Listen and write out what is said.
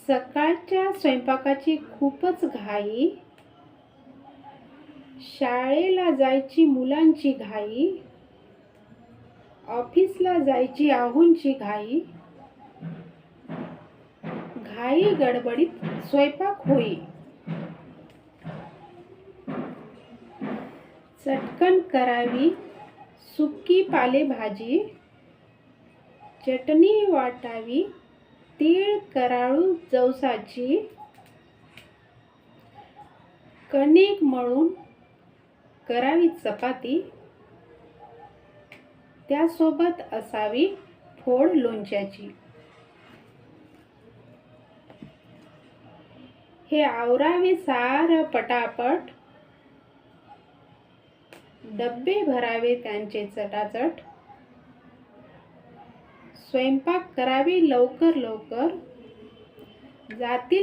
सकाळच्या स्वयंपाकाची खूपच घाई, शाळेला जायची मुलांची घाई, ऑफिसला जायची आहूंची घाई, घाई गडबडीत स्वयंपाक होई. चटकन करावी सुकी पालेभाजी, चटणी वाटावी तीळ कराळू जवसाची, कणिक मळून करावी चपाती, त्यासोबत असावी फोड लोणच्याची. हे आवरावे सारं पटापट, डब्बे भरावे त्यांचे चटाचट, स्वयंपाक करावे लवकर लवकर, जातील